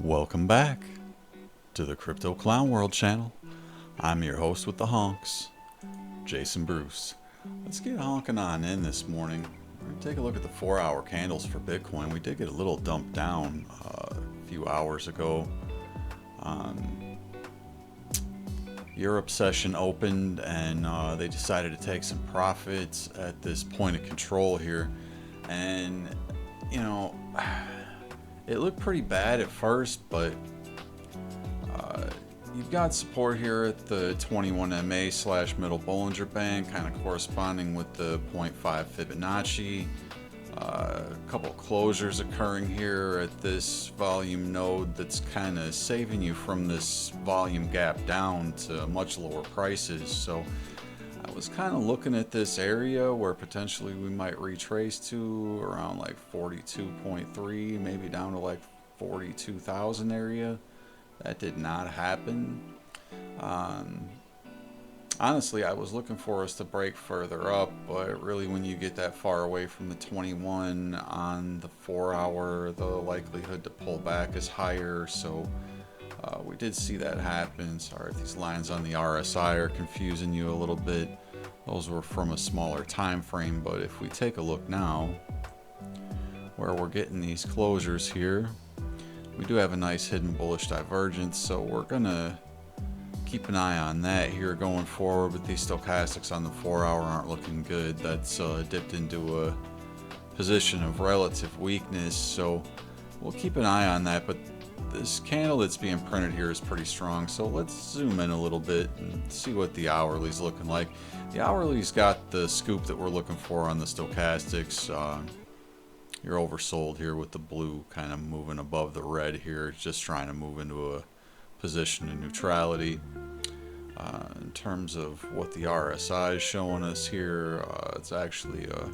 Welcome back to the Crypto Clown World channel. I'm your host with the honks, Jason Bruce. Let's get honking on in this morning. We're going to take a look at the 4-hour candles for Bitcoin. We did get a little dump down a few hours ago. Europe session opened and they decided to take some profits at this point of control here. And, you know, it looked pretty bad at first, but you've got support here at the 21 MA / middle Bollinger Band, kind of corresponding with the 0.5 Fibonacci. A couple closures occurring here at this volume node that's kind of saving you from this volume gap down to much lower prices. So I was kind of looking at this area where potentially we might retrace to around like 42.3, maybe down to like 42,000 area. That did not happen. Honestly, I was looking for us to break further up, but really when you get that far away from the 21 on the 4-hour, the likelihood to pull back is higher. So we did see that happen. Sorry if these lines on the RSI are confusing you a little bit. Those were from a smaller time frame, but if we take a look now where we're getting these closures here, we do have a nice hidden bullish divergence, so we're gonna keep an eye on that here going forward. But these stochastics on the 4-hour aren't looking good. That's dipped into a position of relative weakness, so we'll keep an eye on that. But this candle that's being printed here is pretty strong, so let's zoom in a little bit and see what the hourly's looking like. The hourly's got the scoop that we're looking for on the stochastics. You're oversold here with the blue kind of moving above the red here. It's just trying to move into a position of neutrality. In terms of what the RSI is showing us here, it's actually a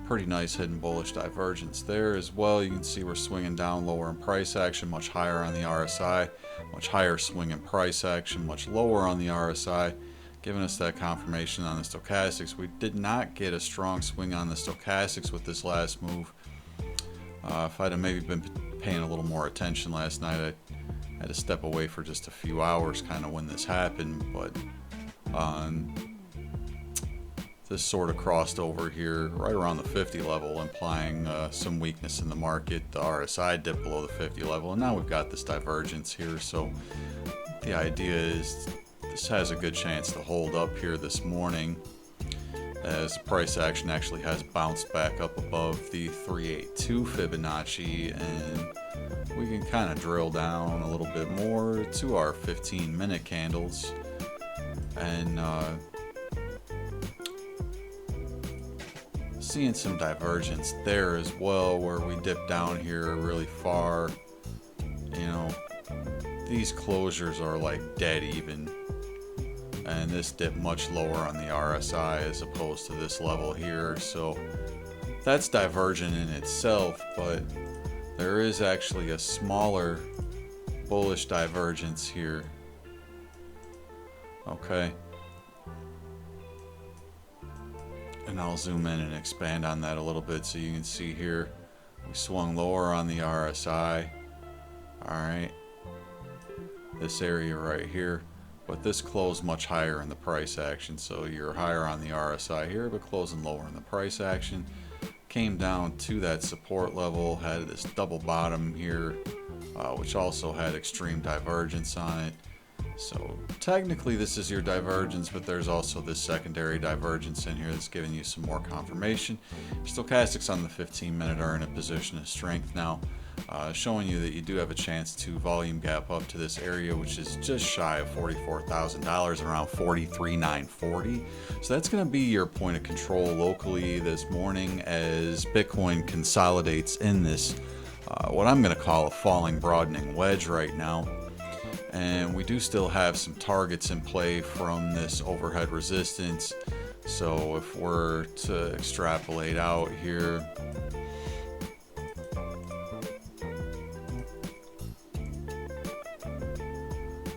pretty nice hidden bullish divergence there as well. You can see we're swinging down lower in price action, much higher on the RSI, much higher swing in price action, much lower on the RSI, giving us that confirmation on the stochastics. We did not get a strong swing on the stochastics with this last move. If I'd have maybe been paying a little more attention last night, I had to step away for just a few hours kind of when this happened, but this sort of crossed over here right around the 50 level, implying some weakness in the market. The RSI dipped below the 50 level, and now we've got this divergence here. So the idea is this has a good chance to hold up here this morning, as price action actually has bounced back up above the 382 Fibonacci, and we can kind of drill down a little bit more to our 15-minute candles and seeing some divergence there as well, where we dip down here really far. You know, these closures are like dead even, and this dip much lower on the RSI as opposed to this level here. So that's divergent in itself, but there is actually a smaller bullish divergence here. Okay, and I'll zoom in and expand on that a little bit so you can see here we swung lower on the RSI. Alright, this area right here, but this closed much higher in the price action, so you're higher on the RSI here but closing lower in the price action. Came down to that support level, had this double bottom here, which also had extreme divergence on it. So technically this is your divergence, but there's also this secondary divergence in here that's giving you some more confirmation. Stochastics on the 15-minute are in a position of strength now, showing you that you do have a chance to volume gap up to this area, which is just shy of $44,000, around 43,940. So that's going to be your point of control locally this morning as Bitcoin consolidates in this what I'm going to call a falling broadening wedge right now. And we do still have some targets in play from this overhead resistance. So if we're to extrapolate out here,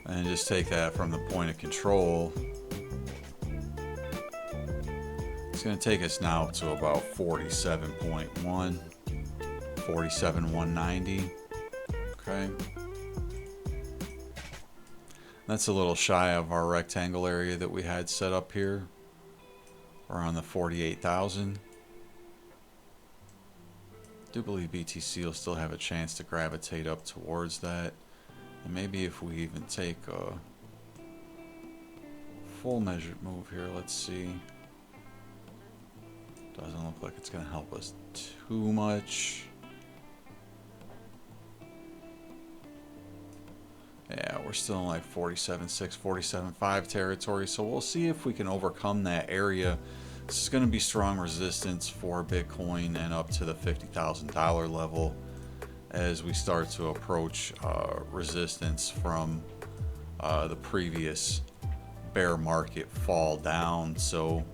and just take that from the point of control, it's going to take us now to about 47.1, 47,190. Okay. That's a little shy of our rectangle area that we had set up here, around the 48,000. I do believe BTC will still have a chance to gravitate up towards that. And maybe if we even take a full measured move here, let's see. Doesn't look like it's going to help us too much. Yeah, we're still in like 47.6, 47.5 territory, so we'll see if we can overcome that area. This is going to be strong resistance for Bitcoin and up to the $50,000 level as we start to approach resistance from the previous bear market fall down. So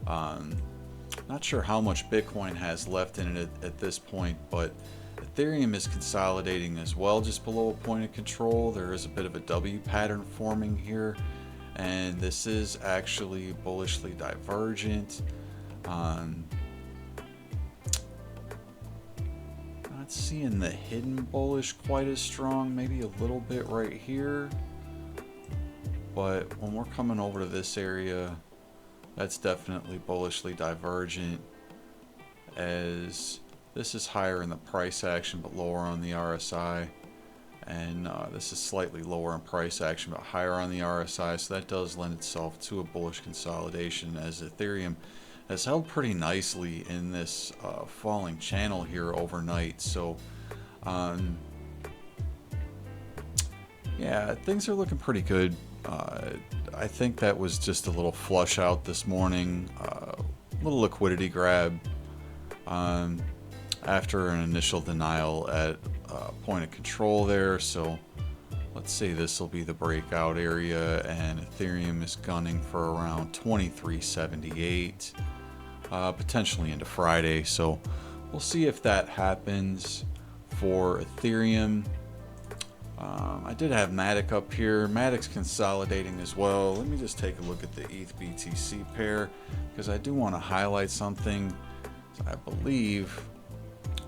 not sure how much Bitcoin has left in it at this point, but Ethereum is consolidating as well, just below a point of control. There is a bit of a W pattern forming here, and this is actually bullishly divergent. Not seeing the hidden bullish quite as strong, maybe a little bit right here, but when we're coming over to this area, that's definitely bullishly divergent, as this is higher in the price action but lower on the RSI, and this is slightly lower in price action but higher on the RSI, so that does lend itself to a bullish consolidation, as Ethereum has held pretty nicely in this falling channel here overnight. So yeah, things are looking pretty good. I think that was just a little flush out this morning, little liquidity grab after an initial denial at point of control there. So let's say this will be the breakout area, and Ethereum is gunning for around 23.78, potentially into Friday. So we'll see if that happens for Ethereum. I did have Matic up here. Matic's consolidating as well. Let me just take a look at the ETH BTC pair, because I do want to highlight something. I believe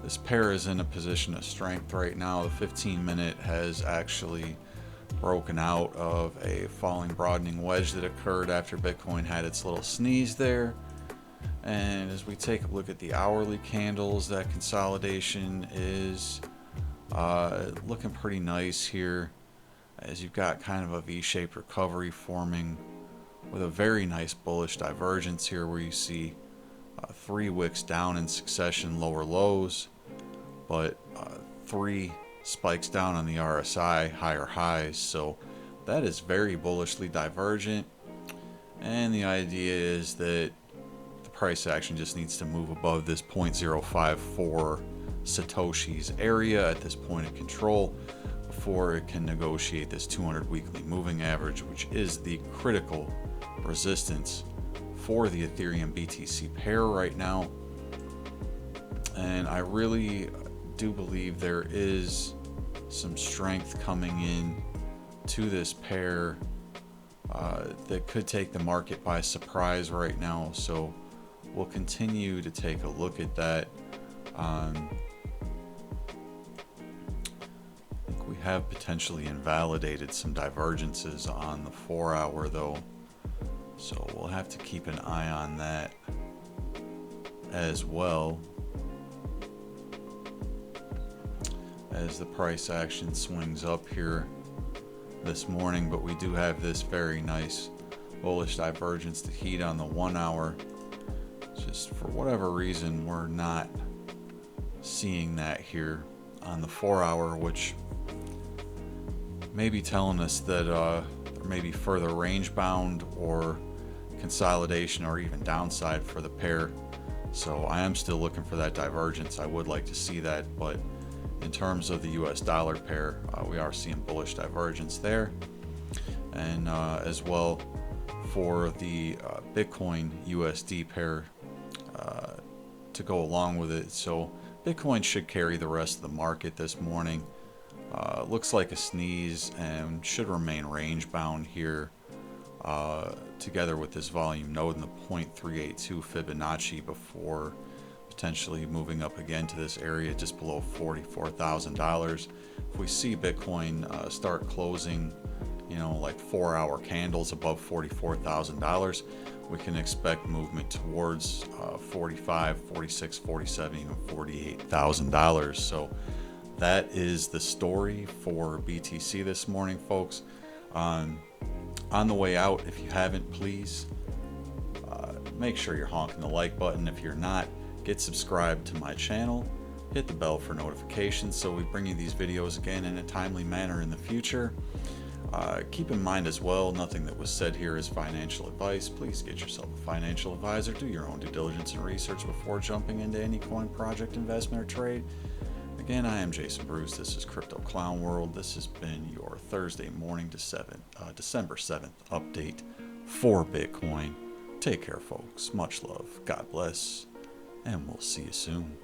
this pair is in a position of strength right now. The 15-minute has actually broken out of a falling broadening wedge that occurred after Bitcoin had its little sneeze there. And as we take a look at the hourly candles, that consolidation is looking pretty nice here, as you've got kind of a V-shaped recovery forming with a very nice bullish divergence here, where you see 3 wicks down in succession, lower lows, but 3 spikes down on the RSI, higher highs. So that is very bullishly divergent, and the idea is that the price action just needs to move above this 0.054 Satoshi's area at this point of control before it can negotiate this 200 weekly moving average, which is the critical resistance for the Ethereum BTC pair right now. And I really do believe there is some strength coming in to this pair that could take the market by surprise right now. So we'll continue to take a look at that. I think we have potentially invalidated some divergences on the 4-hour though, so we'll have to keep an eye on that as well, as the price action swings up here this morning. But we do have this very nice bullish divergence to heat on the 1-hour. Just for whatever reason, we're not seeing that here on the 4-hour, which may be telling us that there may be further range bound or consolidation or even downside for the pair. So I am still looking for that divergence. I would like to see that, but in terms of the US dollar pair, we are seeing bullish divergence there, and as well for the Bitcoin USD pair to go along with it. So Bitcoin should carry the rest of the market this morning. Looks like a sneeze and should remain range bound here, together with this volume node in the 0.382 Fibonacci before potentially moving up again to this area just below $44,000. If we see Bitcoin start closing, like 4-hour candles above $44,000, we can expect movement towards $45,000, $46,000, $47,000, even $48,000. So that is the story for BTC this morning, folks. On the way out, if you haven't, please make sure you're honking the like button. If you're not, get subscribed to my channel. Hit the bell for notifications so we bring you these videos again in a timely manner in the future. Keep in mind as well, nothing that was said here is financial advice. Please get yourself a financial advisor. Do your own due diligence and research before jumping into any coin project, investment, or trade. Again, I am Jason Bruce. This is Crypto Clown World. This has been your Thursday morning to December 7th update for Bitcoin. Take care, folks. Much love. God bless. And we'll see you soon.